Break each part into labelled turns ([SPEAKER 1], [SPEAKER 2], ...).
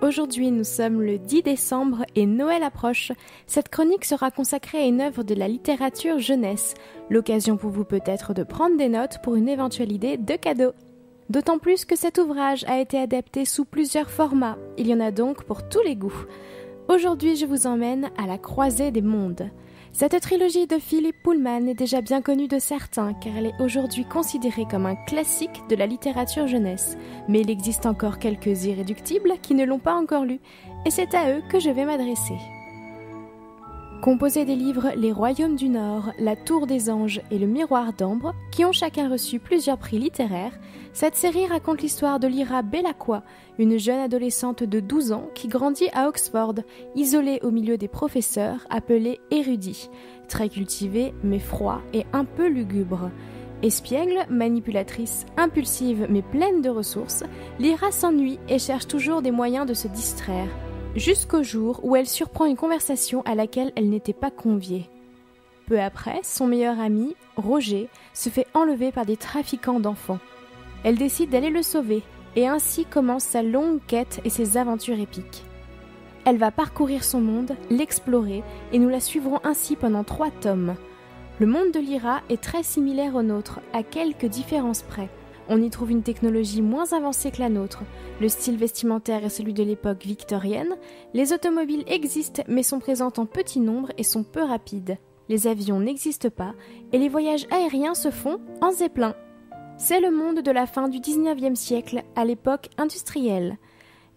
[SPEAKER 1] Aujourd'hui, nous sommes le 10 décembre et Noël approche. Cette chronique sera consacrée à une œuvre de la littérature jeunesse. L'occasion pour vous peut-être de prendre des notes pour une éventuelle idée de cadeau. D'autant plus que cet ouvrage a été adapté sous plusieurs formats. Il y en a donc pour tous les goûts. Aujourd'hui, je vous emmène à la croisée des mondes. Cette trilogie de Philip Pullman est déjà bien connue de certains car elle est aujourd'hui considérée comme un classique de la littérature jeunesse. Mais il existe encore quelques irréductibles qui ne l'ont pas encore lu et c'est à eux que je vais m'adresser. Composé des livres Les Royaumes du Nord, La Tour des Anges et Le Miroir d'Ambre, qui ont chacun reçu plusieurs prix littéraires, cette série raconte l'histoire de Lyra Belacqua, une jeune adolescente de 12 ans qui grandit à Oxford, isolée au milieu des professeurs appelés érudits, très cultivée mais froid et un peu lugubre. Espiègle, manipulatrice, impulsive mais pleine de ressources, Lyra s'ennuie et cherche toujours des moyens de se distraire. Jusqu'au jour où elle surprend une conversation à laquelle elle n'était pas conviée. Peu après, son meilleur ami, Roger, se fait enlever par des trafiquants d'enfants. Elle décide d'aller le sauver, et ainsi commence sa longue quête et ses aventures épiques. Elle va parcourir son monde, l'explorer, et nous la suivrons ainsi pendant 3 tomes. Le monde de Lyra est très similaire au nôtre, à quelques différences près. On y trouve une technologie moins avancée que la nôtre. Le style vestimentaire est celui de l'époque victorienne. Les automobiles existent mais sont présentes en petit nombre et sont peu rapides. Les avions n'existent pas et les voyages aériens se font en zeppelin. C'est le monde de la fin du 19e siècle, à l'époque industrielle.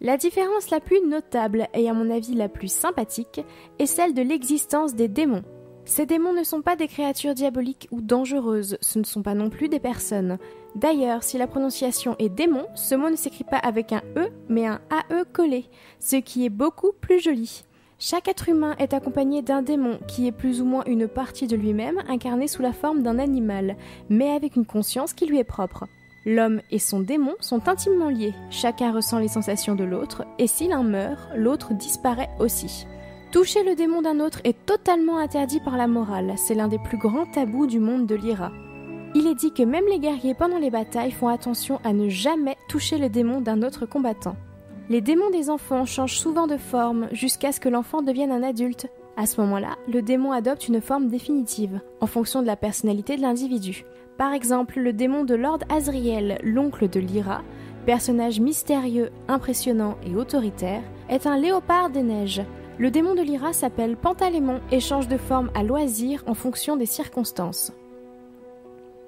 [SPEAKER 1] La différence la plus notable et à mon avis la plus sympathique est celle de l'existence des démons. Ces démons ne sont pas des créatures diaboliques ou dangereuses, ce ne sont pas non plus des personnes. D'ailleurs, si la prononciation est démon, ce mot ne s'écrit pas avec un E, mais un AE collé, ce qui est beaucoup plus joli. Chaque être humain est accompagné d'un démon, qui est plus ou moins une partie de lui-même, incarné sous la forme d'un animal, mais avec une conscience qui lui est propre. L'homme et son démon sont intimement liés, chacun ressent les sensations de l'autre, et si l'un meurt, l'autre disparaît aussi. Toucher le démon d'un autre est totalement interdit par la morale, c'est l'un des plus grands tabous du monde de Lyra. Il est dit que même les guerriers pendant les batailles font attention à ne jamais toucher le démon d'un autre combattant. Les démons des enfants changent souvent de forme jusqu'à ce que l'enfant devienne un adulte. À ce moment-là, le démon adopte une forme définitive, en fonction de la personnalité de l'individu. Par exemple, le démon de Lord Asriel, l'oncle de Lyra, personnage mystérieux, impressionnant et autoritaire, est un léopard des neiges. Le démon de Lyra s'appelle Pantalémon et change de forme à loisir en fonction des circonstances.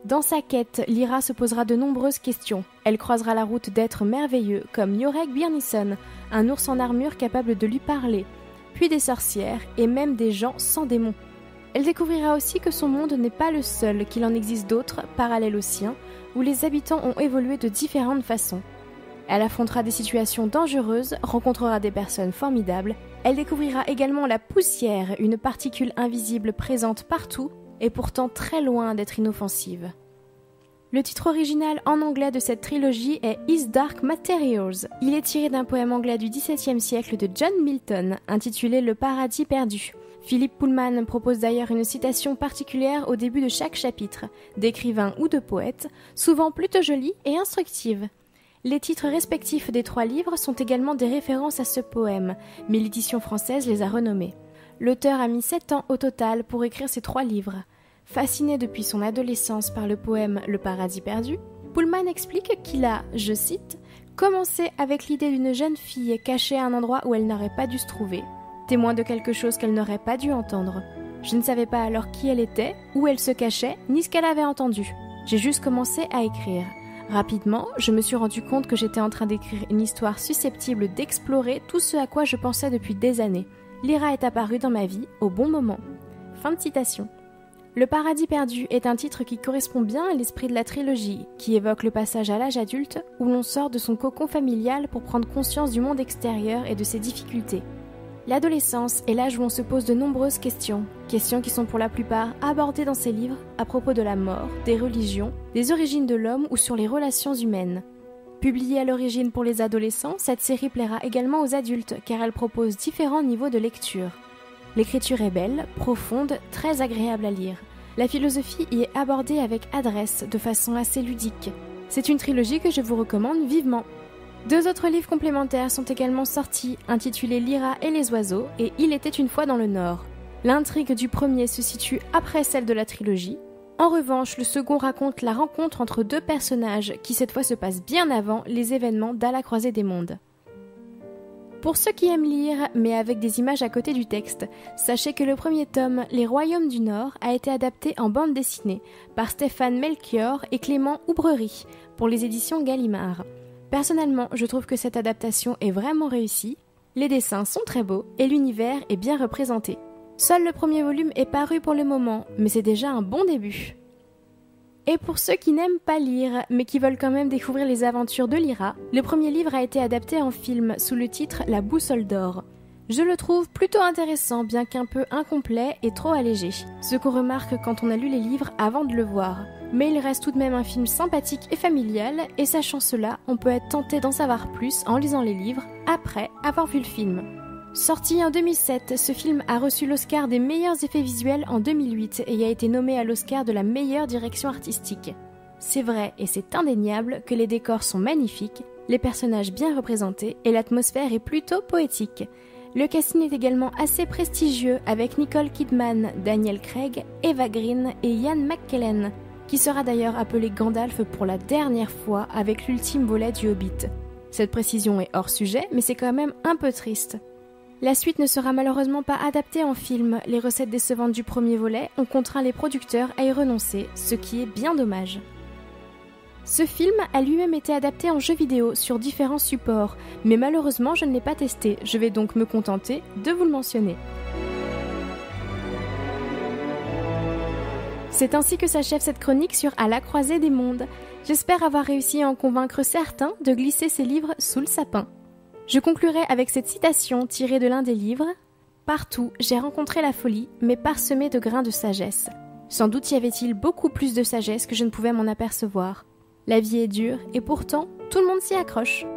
[SPEAKER 1] Dans sa quête, Lyra se posera de nombreuses questions. Elle croisera la route d'êtres merveilleux comme Jorek Byrnison, un ours en armure capable de lui parler, puis des sorcières et même des gens sans démons. Elle découvrira aussi que son monde n'est pas le seul, qu'il en existe d'autres, parallèles au sien, où les habitants ont évolué de différentes façons. Elle affrontera des situations dangereuses, rencontrera des personnes formidables. Elle découvrira également la poussière, une particule invisible présente partout et pourtant très loin d'être inoffensive. Le titre original en anglais de cette trilogie est His Dark Materials. Il est tiré d'un poème anglais du XVIIe siècle de John Milton, intitulé Le Paradis perdu. Philip Pullman propose d'ailleurs une citation particulière au début de chaque chapitre, d'écrivains ou de poètes, souvent plutôt jolie et instructive. Les titres respectifs des 3 livres sont également des références à ce poème, mais l'édition française les a renommés. L'auteur a mis 7 ans au total pour écrire ces 3 livres. Fasciné depuis son adolescence par le poème Le Paradis perdu, Pullman explique qu'il a, je cite, « commencé avec l'idée d'une jeune fille cachée à un endroit où elle n'aurait pas dû se trouver, témoin de quelque chose qu'elle n'aurait pas dû entendre. Je ne savais pas alors qui elle était, où elle se cachait, ni ce qu'elle avait entendu. J'ai juste commencé à écrire. Rapidement, je me suis rendu compte que j'étais en train d'écrire une histoire susceptible d'explorer tout ce à quoi je pensais depuis des années. Lyra est apparue dans ma vie au bon moment. » Fin de citation. Le Paradis perdu est un titre qui correspond bien à l'esprit de la trilogie, qui évoque le passage à l'âge adulte où l'on sort de son cocon familial pour prendre conscience du monde extérieur et de ses difficultés. L'adolescence est l'âge où on se pose de nombreuses questions qui sont pour la plupart abordées dans ces livres à propos de la mort, des religions, des origines de l'homme ou sur les relations humaines. Publiée à l'origine pour les adolescents, cette série plaira également aux adultes car elle propose différents niveaux de lecture. L'écriture est belle, profonde, très agréable à lire. La philosophie y est abordée avec adresse, de façon assez ludique. C'est une trilogie que je vous recommande vivement. 2 autres livres complémentaires sont également sortis, intitulés Lyra et les oiseaux et Il était une fois dans le Nord. L'intrigue du premier se situe après celle de la trilogie. En revanche, le second raconte la rencontre entre 2 personnages qui cette fois se passent bien avant les événements d'À la croisée des mondes. Pour ceux qui aiment lire, mais avec des images à côté du texte, sachez que le premier tome, Les Royaumes du Nord, a été adapté en bande dessinée par Stéphane Melchior et Clément Oubrerie pour les éditions Gallimard. Personnellement, je trouve que cette adaptation est vraiment réussie, les dessins sont très beaux et l'univers est bien représenté. Seul le premier volume est paru pour le moment, mais c'est déjà un bon début. Et pour ceux qui n'aiment pas lire, mais qui veulent quand même découvrir les aventures de Lyra, le premier livre a été adapté en film sous le titre La Boussole d'Or. Je le trouve plutôt intéressant, bien qu'un peu incomplet et trop allégé, ce qu'on remarque quand on a lu les livres avant de le voir. Mais il reste tout de même un film sympathique et familial, et sachant cela, on peut être tenté d'en savoir plus en lisant les livres, après avoir vu le film. Sorti en 2007, ce film a reçu l'Oscar des meilleurs effets visuels en 2008 et a été nommé à l'Oscar de la meilleure direction artistique. C'est vrai et c'est indéniable que les décors sont magnifiques, les personnages bien représentés et l'atmosphère est plutôt poétique. Le casting est également assez prestigieux avec Nicole Kidman, Daniel Craig, Eva Green et Ian McKellen, qui sera d'ailleurs appelé Gandalf pour la dernière fois avec l'ultime volet du Hobbit. Cette précision est hors sujet, mais c'est quand même un peu triste. La suite ne sera malheureusement pas adaptée en film, les recettes décevantes du premier volet ont contraint les producteurs à y renoncer, ce qui est bien dommage. Ce film a lui-même été adapté en jeu vidéo sur différents supports, mais malheureusement je ne l'ai pas testé, je vais donc me contenter de vous le mentionner. C'est ainsi que s'achève cette chronique sur À la croisée des mondes. J'espère avoir réussi à en convaincre certains de glisser ces livres sous le sapin. Je conclurai avec cette citation tirée de l'un des livres. « Partout, j'ai rencontré la folie, mais parsemée de grains de sagesse. Sans doute y avait-il beaucoup plus de sagesse que je ne pouvais m'en apercevoir. La vie est dure, et pourtant, tout le monde s'y accroche. »